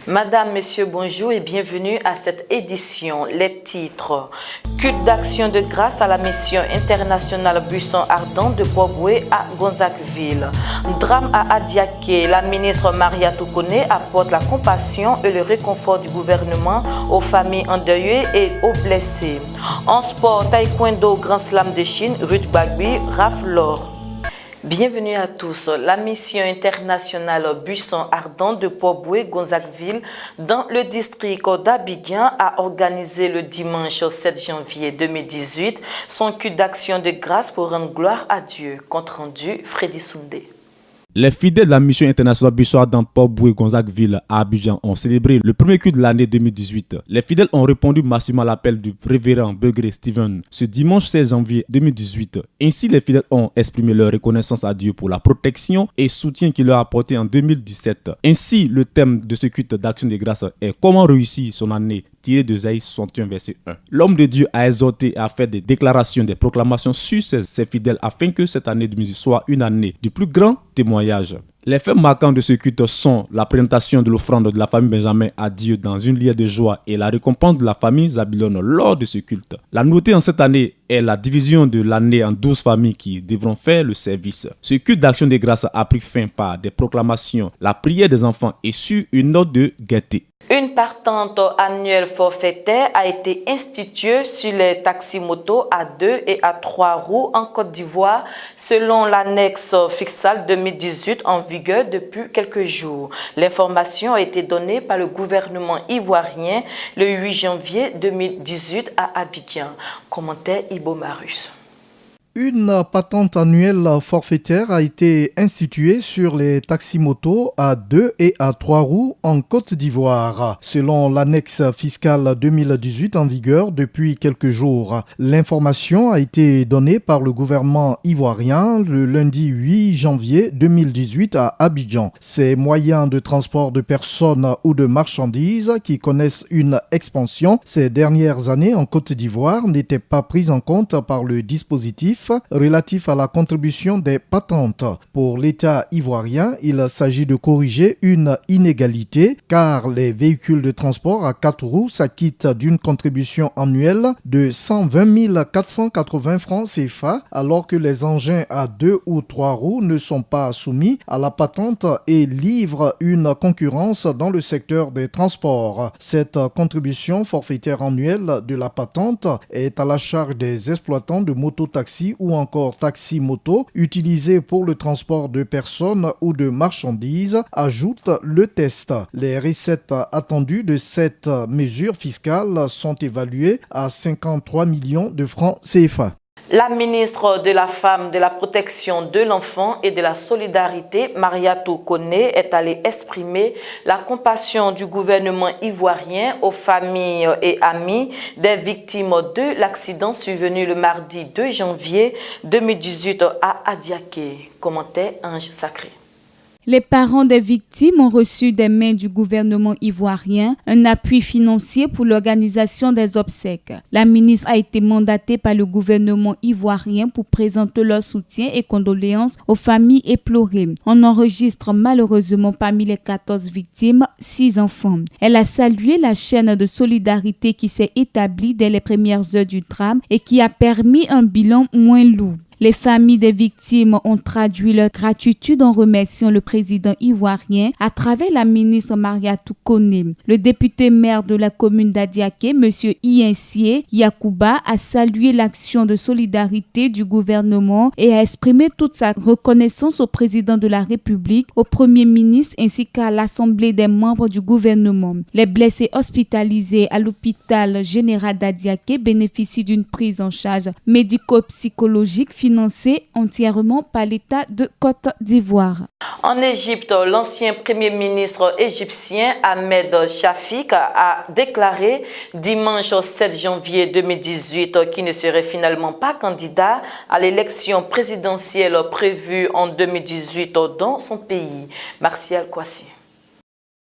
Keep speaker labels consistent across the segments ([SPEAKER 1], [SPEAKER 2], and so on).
[SPEAKER 1] Madame, Monsieur, bonjour et bienvenue à cette édition. Les titres: culte d'action de grâce à la mission internationale Buisson Ardent de Port-Bouët à Gonzagueville. Drame à Adiaké, la ministre Mariatou Koné apporte la compassion et le réconfort du gouvernement aux familles endeuillées et aux blessés. En sport, taekwondo, Grand Slam de Chine, Ruth Bagby, Raph l'or. Bienvenue à tous. La mission internationale Buisson Ardent de Port-Bouët, Gonzagueville, dans le district d'Abidjan, a organisé le dimanche 7 janvier 2018 son culte d'action de grâce pour rendre gloire à Dieu. Compte rendu, Freddy Soundé.
[SPEAKER 2] Les fidèles de la mission internationale Buisson Ardent Port-Bouët Gonzagueville à Abidjan ont célébré le premier culte de l'année 2018. Les fidèles ont répondu massivement à l'appel du révérend Begré Steven ce dimanche 16 janvier 2018. Ainsi, les fidèles ont exprimé leur reconnaissance à Dieu pour la protection et soutien qu'il leur a apporté en 2017. Ainsi, le thème de ce culte d'action de grâce est comment réussir son année, tiré de Isaïe 61 verset 1. L'homme de Dieu a exhorté et a fait des déclarations, des proclamations sur ses fidèles afin que cette année 2018 soit une année du plus grand témoignage. Les faits marquants de ce culte sont la présentation de l'offrande de la famille Benjamin à Dieu dans une lière de joie et la récompense de la famille Zabilon lors de ce culte. La nouveauté en cette année est la division de l'année en 12 familles qui devront faire le service. Ce culte d'action de grâce a pris fin par des proclamations, la prière des enfants et sur une note de gaieté.
[SPEAKER 1] Une patente annuelle forfaitaire a été instituée sur les taxis-motos à 2 et à 3 roues en Côte d'Ivoire selon l'annexe fiscale 2018 en vigueur depuis quelques jours. L'information a été donnée par le gouvernement ivoirien le 8 janvier 2018 à Abidjan. Commentaire Ibo Marus.
[SPEAKER 3] Une patente annuelle forfaitaire a été instituée sur les taxis-motos à 2 et à 3 roues en Côte d'Ivoire, selon l'annexe fiscale 2018 en vigueur depuis quelques jours. L'information a été donnée par le gouvernement ivoirien le lundi 8 janvier 2018 à Abidjan. Ces moyens de transport de personnes ou de marchandises qui connaissent une expansion ces dernières années en Côte d'Ivoire n'étaient pas pris en compte par le dispositif relatif à la contribution des patentes. Pour l'État ivoirien, il s'agit de corriger une inégalité car les véhicules de transport à 4 roues s'acquittent d'une contribution annuelle de 120 480 francs CFA alors que les engins à 2 ou 3 roues ne sont pas soumis à la patente et livrent une concurrence dans le secteur des transports. Cette contribution forfaitaire annuelle de la patente est à la charge des exploitants de mototaxis ou encore taxi-moto utilisés pour le transport de personnes ou de marchandises, ajoute le test. Les recettes attendues de cette mesure fiscale sont évaluées à 53 millions de francs CFA.
[SPEAKER 1] La ministre de la Femme, de la Protection de l'Enfant et de la Solidarité, Mariatou Koné, est allée exprimer la compassion du gouvernement ivoirien aux familles et amis des victimes de l'accident survenu le mardi 2 janvier 2018 à Adiaké. Commentaire Ange Sacré.
[SPEAKER 4] Les parents des victimes ont reçu des mains du gouvernement ivoirien un appui financier pour l'organisation des obsèques. La ministre a été mandatée par le gouvernement ivoirien pour présenter leur soutien et condoléances aux familles éplorées. On enregistre malheureusement parmi les 14 victimes 6 enfants. Elle a salué la chaîne de solidarité qui s'est établie dès les premières heures du drame et qui a permis un bilan moins lourd. Les familles des victimes ont traduit leur gratitude en remerciant le président ivoirien à travers la ministre Mariatou Koné. Le député maire de la commune d'Adiaké, M. Iensié Yacouba, a salué l'action de solidarité du gouvernement et a exprimé toute sa reconnaissance au président de la République, au premier ministre ainsi qu'à l'assemblée des membres du gouvernement. Les blessés hospitalisés à l'hôpital général d'Adiaké bénéficient d'une prise en charge médico-psychologique financé entièrement par l'État de Côte d'Ivoire.
[SPEAKER 1] En Égypte, l'ancien premier ministre égyptien Ahmed Shafik a déclaré dimanche 7 janvier 2018 qu'il ne serait finalement pas candidat à l'élection présidentielle prévue en 2018 dans son pays. Martial Kwasi.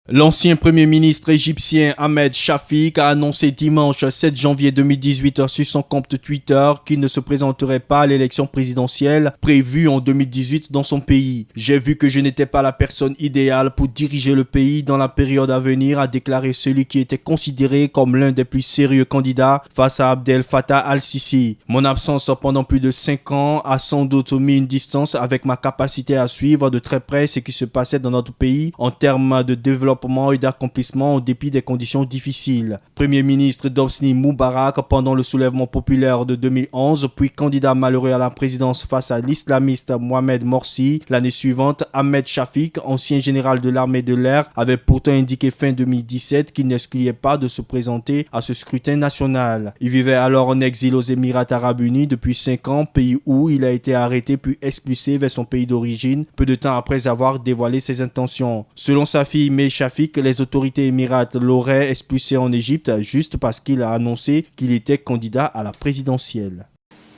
[SPEAKER 5] L'ancien premier ministre égyptien Ahmed Shafik a annoncé dimanche 7 janvier 2018 sur son compte Twitter qu'il ne se présenterait pas à l'élection présidentielle prévue en 2018 dans son pays. « J'ai vu que je n'étais pas la personne idéale pour diriger le pays dans la période à venir », a déclaré celui qui était considéré comme l'un des plus sérieux candidats face à Abdel Fattah al-Sisi. « Mon absence pendant plus de 5 ans a sans doute mis une distance avec ma capacité à suivre de très près ce qui se passait dans notre pays en termes de développement et d'accomplissement en dépit des conditions difficiles. Premier ministre d'Hosni Moubarak pendant le soulèvement populaire de 2011, puis candidat malheureux à la présidence face à l'islamiste Mohamed Morsi. L'année suivante, Ahmed Shafik, ancien général de l'armée de l'air, avait pourtant indiqué fin 2017 qu'il n'excluait pas de se présenter à ce scrutin national. Il vivait alors en exil aux Émirats Arabes Unis depuis 5 ans, pays où il a été arrêté puis expulsé vers son pays d'origine, peu de temps après avoir dévoilé ses intentions. Selon sa fille May Shafik, les autorités émirates l'auraient expulsé en Égypte juste parce qu'il a annoncé qu'il était candidat à la présidentielle.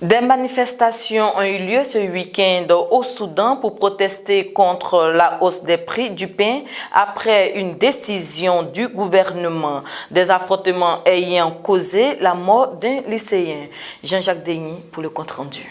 [SPEAKER 1] Des manifestations ont eu lieu ce week-end au Soudan pour protester contre la hausse des prix du pain après une décision du gouvernement. Des affrontements ayant causé la mort d'un lycéen. Jean-Jacques Denis pour le compte-rendu.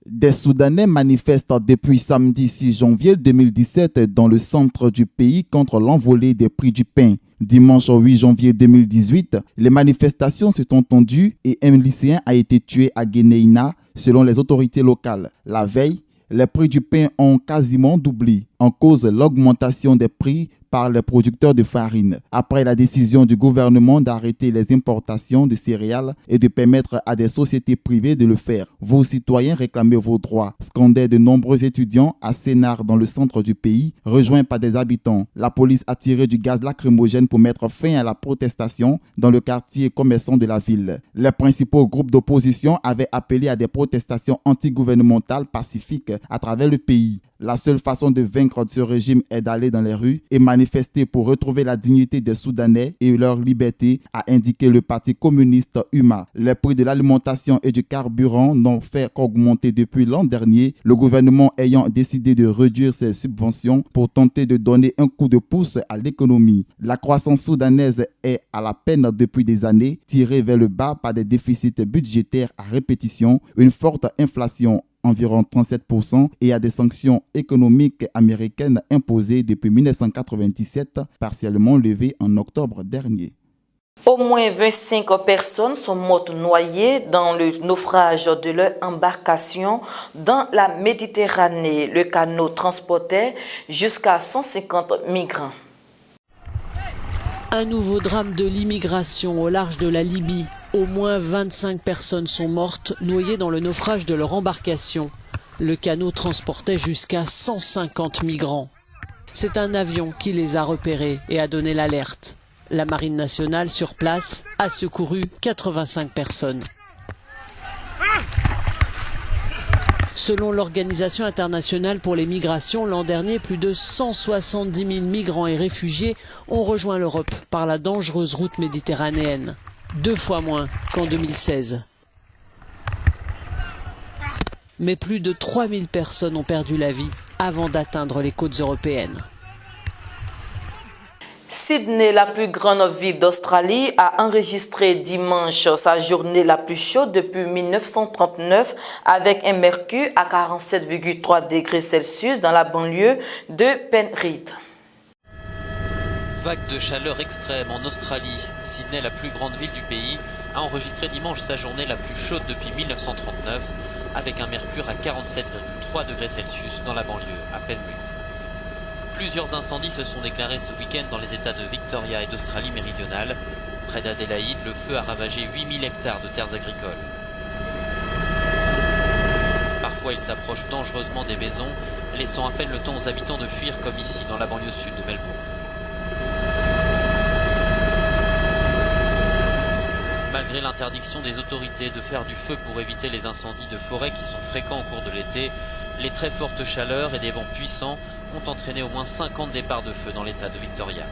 [SPEAKER 6] Des Soudanais manifestent depuis samedi 6 janvier 2017 dans le centre du pays contre l'envolée des prix du pain. Dimanche 8 janvier 2018, les manifestations se sont tendues et un lycéen a été tué à Guénéina selon les autorités locales. La veille, les prix du pain ont quasiment doublé en cause de l'augmentation des prix par les producteurs de farine. Après la décision du gouvernement d'arrêter les importations de céréales et de permettre à des sociétés privées de le faire. Vos citoyens réclamez vos droits, scandaient de nombreux étudiants à Sénar dans le centre du pays, rejoints par des habitants. La police a tiré du gaz lacrymogène pour mettre fin à la protestation dans le quartier commerçant de la ville. Les principaux groupes d'opposition avaient appelé à des protestations antigouvernementales pacifiques à travers le pays. La seule façon de vaincre ce régime est d'aller dans les rues et manifester pour retrouver la dignité des Soudanais et leur liberté, a indiqué le parti communiste UMA. Les prix de l'alimentation et du carburant n'ont fait qu'augmenter depuis l'an dernier, le gouvernement ayant décidé de réduire ses subventions pour tenter de donner un coup de pouce à l'économie. La croissance soudanaise est à la peine depuis des années, tirée vers le bas par des déficits budgétaires à répétition, une forte inflation environ 37% et à des sanctions économiques américaines imposées depuis 1997, partiellement levées en octobre dernier.
[SPEAKER 1] Au moins 25 personnes sont mortes noyées dans le naufrage de leur embarcation dans la Méditerranée. Le canot transportait jusqu'à 150 migrants.
[SPEAKER 7] Un nouveau drame de l'immigration au large de la Libye. Au moins 25 personnes sont mortes, noyées dans le naufrage de leur embarcation. Le canot transportait jusqu'à 150 migrants. C'est un avion qui les a repérés et a donné l'alerte. La Marine nationale, sur place, a secouru 85 personnes. Selon l'Organisation internationale pour les migrations, l'an dernier, plus de 170 000 migrants et réfugiés ont rejoint l'Europe par la dangereuse route méditerranéenne. 2 fois moins qu'en 2016. Mais plus de 3000 personnes ont perdu la vie avant d'atteindre les côtes européennes.
[SPEAKER 1] Sydney, la plus grande ville d'Australie, a enregistré dimanche sa journée la plus chaude depuis 1939 avec un mercure à 47,3 degrés Celsius dans la banlieue de Penrith.
[SPEAKER 8] Vague de chaleur extrême en Australie. Sydney, la plus grande ville du pays, a enregistré dimanche sa journée la plus chaude depuis 1939 avec un mercure à 47,3 degrés Celsius dans la banlieue à Penrith. Plusieurs incendies se sont déclarés ce week-end dans les États de Victoria et d'Australie méridionale. Près d'Adélaïde, le feu a ravagé 8000 hectares de terres agricoles. Parfois, il s'approche dangereusement des maisons, laissant à peine le temps aux habitants de fuir comme ici, dans la banlieue sud de Melbourne. Malgré l'interdiction des autorités de faire du feu pour éviter les incendies de forêt qui sont fréquents au cours de l'été, les très fortes chaleurs et des vents puissants ont entraîné au moins 50 départs de feu dans l'état de Victoria.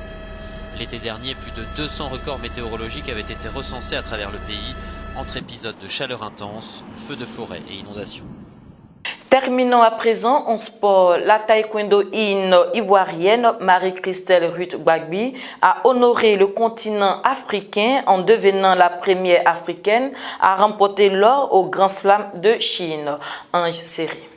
[SPEAKER 8] L'été dernier, plus de 200 records météorologiques avaient été recensés à travers le pays, entre épisodes de chaleur intense, feux de forêt et inondations.
[SPEAKER 1] Terminons à présent en sport. La taekwondoïne ivoirienne Marie-Christelle Ruth Gbagbi a honoré le continent africain en devenant la première africaine à remporter l'or au Grand Slam de Chine. Ange Série.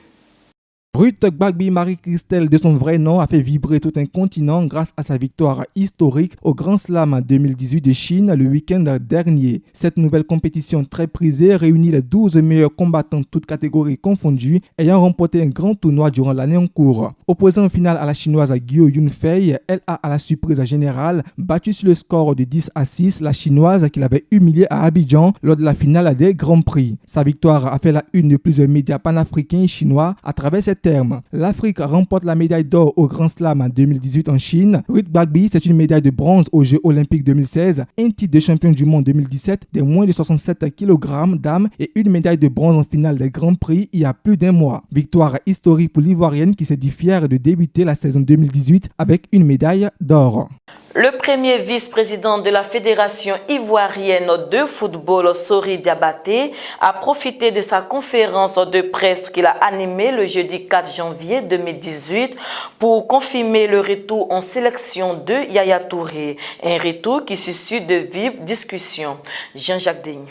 [SPEAKER 3] Ruth Gbagbi Marie-Christelle, de son vrai nom, a fait vibrer tout un continent grâce à sa victoire historique au Grand Slam 2018 de Chine le week-end dernier. Cette nouvelle compétition très prisée réunit les 12 meilleurs combattants toutes catégories confondues ayant remporté un grand tournoi durant l'année en cours. Opposée en finale à la chinoise Guo Yunfei, elle a à la surprise générale battu sur le score de 10-6 la chinoise qui l'avait humiliée à Abidjan lors de la finale des Grands Prix. Sa victoire a fait la une de plusieurs médias panafricains et chinois à travers cette terme. L'Afrique remporte la médaille d'or au Grand Slam en 2018 en Chine. Ruth Gbagbi, c'est une médaille de bronze aux Jeux Olympiques 2016, un titre de champion du monde 2017 des moins de 67 kg dames et une médaille de bronze en finale des Grands Prix il y a plus d'un mois. Victoire historique pour l'Ivoirienne qui s'est dit fière de débuter la saison 2018 avec une médaille d'or.
[SPEAKER 1] Le premier vice-président de la Fédération ivoirienne de football, Sori Diabaté, a profité de sa conférence de presse qu'il a animée le jeudi 4 janvier 2018 pour confirmer le retour en sélection de Yaya Touré, un retour qui suscite de vives discussions. Jean-Jacques Digne.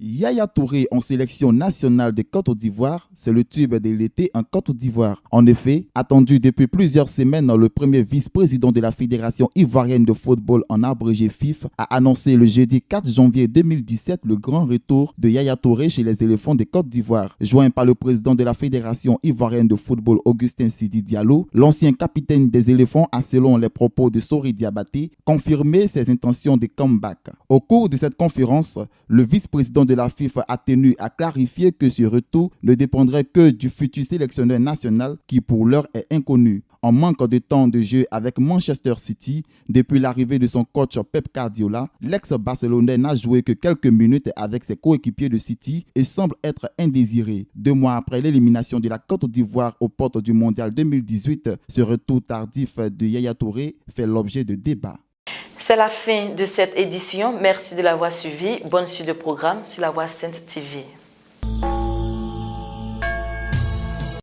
[SPEAKER 6] Yaya Touré en sélection nationale de Côte d'Ivoire, c'est le tube de l'été en Côte d'Ivoire. En effet, attendu depuis plusieurs semaines, le premier vice-président de la Fédération ivoirienne de football en abrégé FIF a annoncé le jeudi 4 janvier 2017 le grand retour de Yaya Touré chez les éléphants de Côte d'Ivoire. Joint par le président de la Fédération ivoirienne de football Augustin Sidi Diallo, l'ancien capitaine des éléphants a, selon les propos de Sori Diabaté, confirmé ses intentions de comeback. Au cours de cette conférence, le vice-président de la FIFA a tenu à clarifier que ce retour ne dépendrait que du futur sélectionneur national qui pour l'heure est inconnu. En manque de temps de jeu avec Manchester City, depuis l'arrivée de son coach Pep Guardiola, l'ex-barcelonais n'a joué que quelques minutes avec ses coéquipiers de City et semble être indésiré. 2 mois après l'élimination de la Côte d'Ivoire aux portes du Mondial 2018, ce retour tardif de Yaya Touré fait l'objet de débats.
[SPEAKER 1] C'est la fin de cette édition. Merci de l'avoir suivi. Bonne suite de programme sur La Voix Sainte TV.